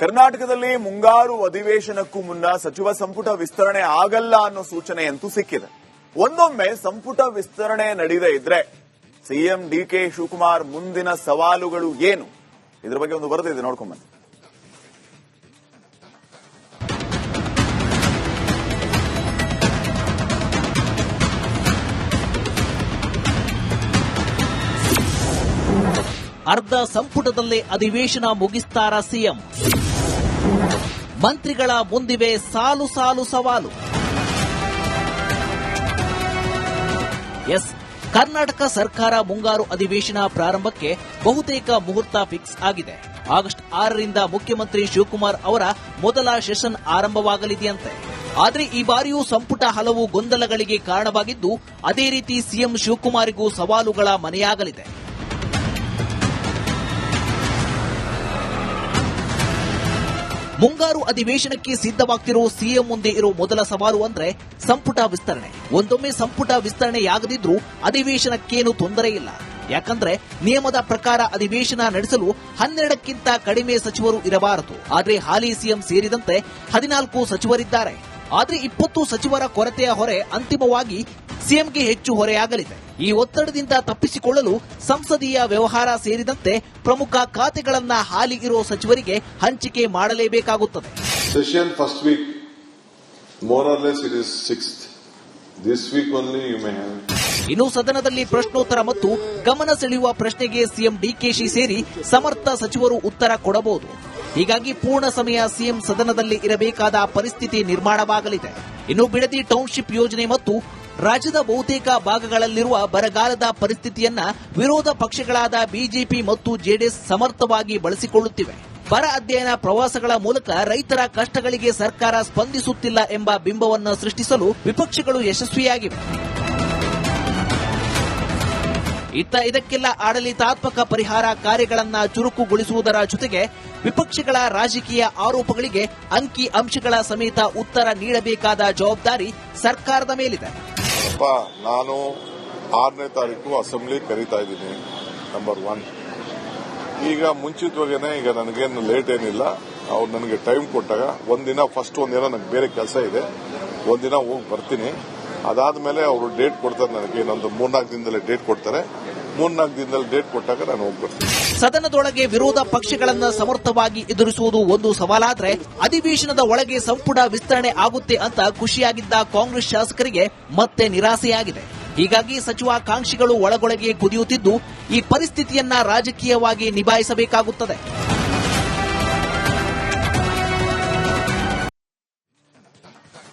ಕರ್ನಾಟಕದಲ್ಲಿ ಮುಂಗಾರು ಅಧಿವೇಶನಕ್ಕೂ ಮುನ್ನ ಸಚಿವ ಸಂಪುಟ ವಿಸ್ತರಣೆ ಆಗಲ್ಲ ಅನ್ನೋ ಸೂಚನೆಯಂತೂ ಸಿಕ್ಕಿದೆ. ಒಂದೊಮ್ಮೆ ಸಂಪುಟ ವಿಸ್ತರಣೆ ನಡೆಯದೇ ಇದ್ರೆ ಸಿಎಂ ಡಿಕೆ ಶಿವಕುಮಾರ್ ಮುಂದಿನ ಸವಾಲುಗಳು ಏನು? ಇದರ ಬಗ್ಗೆ ಒಂದು ವರದಿ ಇದೆ, ನೋಡ್ಕೊಂಬನ್ನಿ. ಅರ್ಧ ಸಂಪುಟದಲ್ಲೇ ಅಧಿವೇಶನ ಮುಗಿಸ್ತಾರ ಸಿಎಂ. ಮಂತ್ರಿಗಳ ಮುಂದಿವೆ ಸಾಲು ಸಾಲು ಸವಾಲು. ಕರ್ನಾಟಕ ಸರ್ಕಾರ ಮುಂಗಾರು ಅಧಿವೇಶನ ಪ್ರಾರಂಭಕ್ಕೆ ಬಹುತೇಕ ಮುಹೂರ್ತ ಫಿಕ್ಸ್ ಆಗಿದೆ. ಆಗಸ್ಟ್ 6ರಿಂದ ಮುಖ್ಯಮಂತ್ರಿ ಶಿವಕುಮಾರ್ ಅವರ ಮೊದಲ ಸೆಷನ್ ಆರಂಭವಾಗಲಿದೆಯಂತೆ. ಆದರೆ ಈ ಬಾರಿಯೂ ಸಂಪುಟ ಹಲವು ಗೊಂದಲಗಳಿಗೆ ಕಾರಣವಾಗಿದ್ದು, ಅದೇ ರೀತಿ ಸಿಎಂ ಶಿವಕುಮಾರ್ಗೂ ಸವಾಲುಗಳ ಮನೆಯಾಗಲಿದೆ. ಮುಂಗಾರು ಅಧಿವೇಶನಕ್ಕೆ ಸಿದ್ಧವಾಗ್ತಿರೋ ಸಿಎಂ ಮುಂದೆ ಇರೋ ಮೊದಲ ಸವಾಲು ಅಂದ್ರೆ ಸಂಪುಟ ವಿಸ್ತರಣೆ. ಒಂದೊಮ್ಮೆ ಸಂಪುಟ ವಿಸ್ತರಣೆಯಾಗದಿದ್ರೂ ಅಧಿವೇಶನಕ್ಕೇನು ತೊಂದರೆ ಇಲ್ಲ. ಯಾಕಂದ್ರೆ ನಿಯಮದ ಪ್ರಕಾರ ಅಧಿವೇಶನ ನಡೆಸಲು 12ಕ್ಕಿಂತ ಕಡಿಮೆ ಸಚಿವರು ಇರಬಾರದು. ಆದರೆ ಹಾಲಿ ಸಿಎಂ ಸೇರಿದಂತೆ 14 ಸಚಿವರಿದ್ದಾರೆ. ಆದರೆ 20 ಸಚಿವರ ಕೊರತೆಯ ಹೊರೆ ಅಂತಿಮವಾಗಿ ಸಿಎಂಗೆ ಹೆಚ್ಚು ಹೊರೆಯಾಗಲಿದೆ. ಈ ಒತ್ತಡದಿಂದ ತಪ್ಪಿಸಿಕೊಳ್ಳಲು ಸಂಸದೀಯ ವ್ಯವಹಾರ ಸೇರಿದಂತೆ ಪ್ರಮುಖ ಖಾತೆಗಳನ್ನ ಹಾಲಿ ಇರೋ ಸಚಿವರಿಗೆ ಹಂಚಿಕೆ ಮಾಡಲೇಬೇಕಾಗುತ್ತದೆ. Session first week more or less it is 6th. This week only you may have. ಇನ್ನು ಸದನದಲ್ಲಿ ಪ್ರಶ್ನೋತ್ತರ ಮತ್ತು ಗಮನ ಸೆಳೆಯುವ ಪ್ರಶ್ನೆಗೆ ಸಿಎಂ ಡಿಕೆಶಿ ಸೇರಿ ಸಮರ್ಥ ಸಚಿವರು ಉತ್ತರ ಕೊಡಬಹುದು. ಹೀಗಾಗಿ ಪೂರ್ಣ ಸಮಯ ಸಿಎಂ ಸದನದಲ್ಲಿ ಇರಬೇಕಾದ ಪರಿಸ್ಥಿತಿ ನಿರ್ಮಾಣವಾಗಲಿದೆ. ಇನ್ನು ಬಿಡದಿ ಟೌನ್ಶಿಪ್ ಯೋಜನೆ ಮತ್ತು ರಾಜ್ಯದ ಬಹುತೇಕ ಭಾಗಗಳಲ್ಲಿರುವ ಬರಗಾಲದ ಪರಿಸ್ಥಿತಿಯನ್ನ ವಿರೋಧ ಪಕ್ಷಗಳಾದ ಬಿಜೆಪಿ ಮತ್ತು ಜೆಡಿಎಸ್ ಸಮರ್ಥವಾಗಿ ಬಳಸಿಕೊಳ್ಳುತ್ತಿವೆ. ಬರ ಅಧ್ಯಯನ ಪ್ರವಾಸಗಳ ಮೂಲಕ ರೈತರ ಕಷ್ಟಗಳಿಗೆ ಸರ್ಕಾರ ಸ್ಪಂದಿಸುತ್ತಿಲ್ಲ ಎಂಬ ಬಿಂಬವನ್ನು ಸೃಷ್ಟಿಸಲು ವಿಪಕ್ಷಗಳು ಯಶಸ್ವಿಯಾಗಿವೆ. ಇದಕ್ಕೆಲ್ಲ ಆಡಳಿತಾತ್ಮಕ ಪರಿಹಾರ ಕಾರ್ಯಗಳನ್ನು ಚುರುಕುಗೊಳಿಸುವುದರ ಜೊತೆಗೆ ವಿಪಕ್ಷಗಳ ರಾಜಕೀಯ ಆರೋಪಗಳಿಗೆ ಅಂಕಿ ಅಂಶಗಳ ಸಮೇತ ಉತ್ತರ ನೀಡಬೇಕಾದ ಜವಾಬ್ದಾರಿ ಸರ್ಕಾರದ ಮೇಲಿದೆ. ನಾನು 6ನೇ ತಾರೀಕು ಅಸೆಂಬ್ಲಿ ಕರೀತಾ ಇದ್ದೀನಿ. ನಂಬರ್ 1. ಈಗ ಮುಂಚಿತವಾಗೇನೆ ಈಗ ನನಗೇನು ಲೇಟ್ ಏನಿಲ್ಲ. ಅವ್ರು ನನಗೆ ಟೈಮ್ ಕೊಟ್ಟಾಗ ಒಂದಿನ ನನಗೆ ಬೇರೆ ಕೆಲಸ ಇದೆ, ಒಂದಿನ ಹೋಗಿ ಬರ್ತೀನಿ. ಅದಾದ್ಮೇಲೆ ಅವರು ಡೇಟ್ ಕೊಡ್ತಾರೆ, ನನಗೆ ಇನ್ನೊಂದು 3-4 ದಿನದಲ್ಲಿ ಡೇಟ್ ಕೊಡ್ತಾರೆ. 3-4 ದಿನದಲ್ಲಿ ಡೇಟ್ ಕೊಟ್ಟಾಗ ನಾನು ಹೋಗಿ ಬರ್ತೀನಿ. ಸದನದೊಳಗೆ ವಿರೋಧ ಪಕ್ಷಗಳನ್ನ ಸಮರ್ಥವಾಗಿ ಎದುರಿಸುವುದು ಒಂದು ಸವಾಲಾದ್ರೆ, ಅಧಿವೇಶನದ ಒಳಗೆ ಸಂಪುಟ ವಿಸ್ತರಣೆ ಆಗುತ್ತೆ ಅಂತ ಖುಷಿಯಾಗಿದ್ದ ಕಾಂಗ್ರೆಸ್ ಶಾಸಕರಿಗೆ ಮತ್ತೆ ನಿರಾಸೆಯಾಗಿದೆ. ಹೀಗಾಗಿ ಸಚಿವಾಕಾಂಕ್ಷಿಗಳು ಒಳಗೊಳಗೆ ಕುದಿಯುತ್ತಿದ್ದು, ಈ ಪರಿಸ್ಥಿತಿಯನ್ನ ರಾಜಕೀಯವಾಗಿ ನಿಭಾಯಿಸಬೇಕಾಗುತ್ತದೆ.